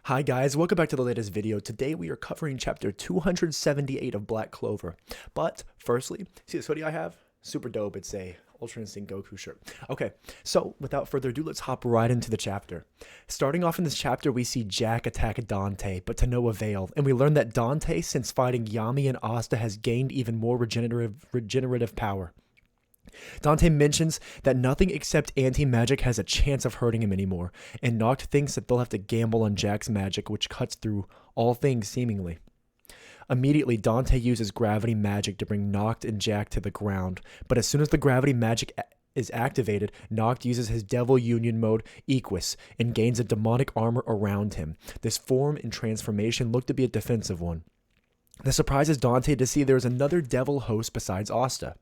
Hi guys, welcome back to the latest video. Today we are covering chapter 278 of Black Clover. But firstly, see this hoodie I have? Super dope. It's a Ultra Instinct Goku shirt. Okay, so without further ado, let's hop right into the chapter. Starting off in this chapter, we see Jack attack Dante, but to no avail. And we learn that Dante, since fighting Yami and Asta, has gained even more regenerative power. Dante mentions that nothing except anti-magic has a chance of hurting him anymore, and Nacht thinks that they'll have to gamble on Jack's magic, which cuts through all things seemingly. Immediately, Dante uses gravity magic to bring Nacht and Jack to the ground, but as soon as the gravity magic is activated, Nacht uses his Devil Union mode, Equus, and gains a demonic armor around him. This form and transformation look to be a defensive one. This surprises Dante to see there is another devil host besides Asta.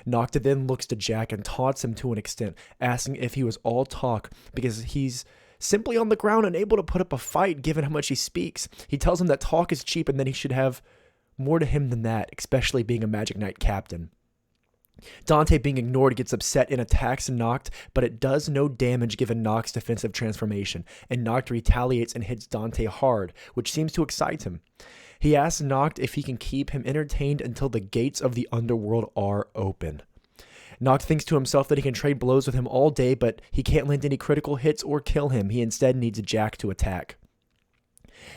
Nacht then looks to Jack and taunts him to an extent, asking if he was all talk because he's simply on the ground and able to put up a fight given how much he speaks. He tells him that talk is cheap and that he should have more to him than that, especially being a Magic Knight captain. Dante, being ignored, gets upset and attacks Nacht, but it does no damage given Nacht's defensive transformation, and Nacht retaliates and hits Dante hard, which seems to excite him. He asks Nacht if he can keep him entertained until the gates of the underworld are open. Nacht thinks to himself that he can trade blows with him all day, but he can't land any critical hits or kill him. He instead needs Jack to attack.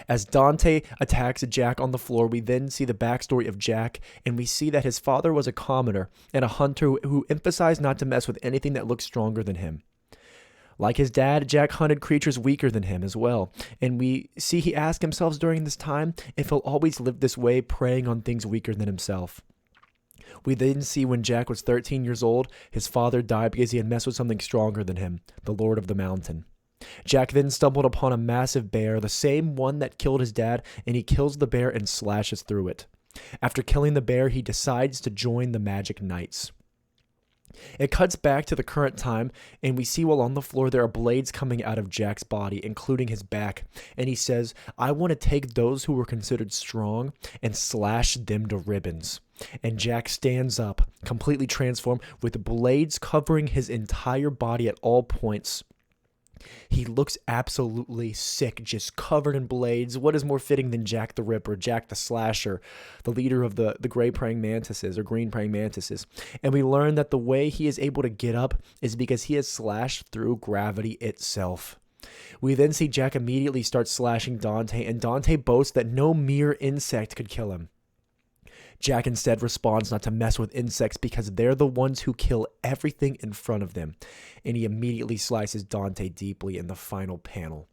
As Dante attacks Jack on the floor, we then see the backstory of Jack, and we see that his father was a commoner and a hunter who emphasized not to mess with anything that looked stronger than him. Like his dad, Jack hunted creatures weaker than him as well, and we see he asked himself during this time if he'll always live this way, preying on things weaker than himself. We then see when Jack was 13 years old, his father died because he had messed with something stronger than him, the Lord of the Mountain. Jack then stumbled upon a massive bear, the same one that killed his dad, and he kills the bear and slashes through it. After killing the bear, he decides to join the Magic Knights. It cuts back to the current time, and we see while on the floor there are blades coming out of Jack's body, including his back, and he says, "I want to take those who were considered strong and slash them to ribbons." And Jack stands up, completely transformed, with blades covering his entire body at all points. He looks absolutely sick, just covered in blades. What is more fitting than Jack the Ripper, Jack the Slasher, the leader of the gray praying mantises or green praying mantises? And we learn that the way he is able to get up is because he has slashed through gravity itself. We then see Jack immediately start slashing Dante, and Dante boasts that no mere insect could kill him. Jack instead responds not to mess with insects because they're the ones who kill everything in front of them, and he immediately slices Dante deeply in the final panel.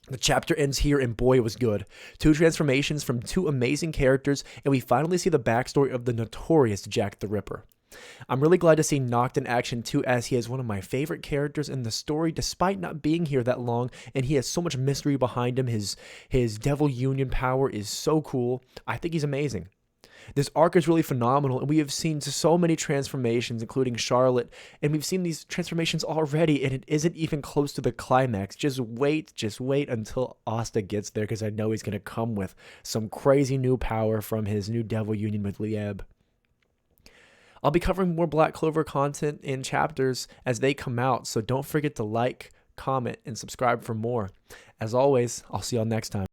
The chapter ends here, and boy, it was good. 2 transformations from 2 amazing characters, and we finally see the backstory of the notorious Jack the Ripper. I'm really glad to see Nacht in action too, as he is one of my favorite characters in the story despite not being here that long, and he has so much mystery behind him. His Devil Union power is so cool. I think he's amazing. This arc is really phenomenal, and we have seen so many transformations, including Charlotte, and we've seen these transformations already, and it isn't even close to the climax. Just wait until Asta gets there, because I know he's going to come with some crazy new power from his new Devil Union with Lieb. I'll be covering more Black Clover content in chapters as they come out, so don't forget to like, comment, and subscribe for more. As always, I'll see y'all next time.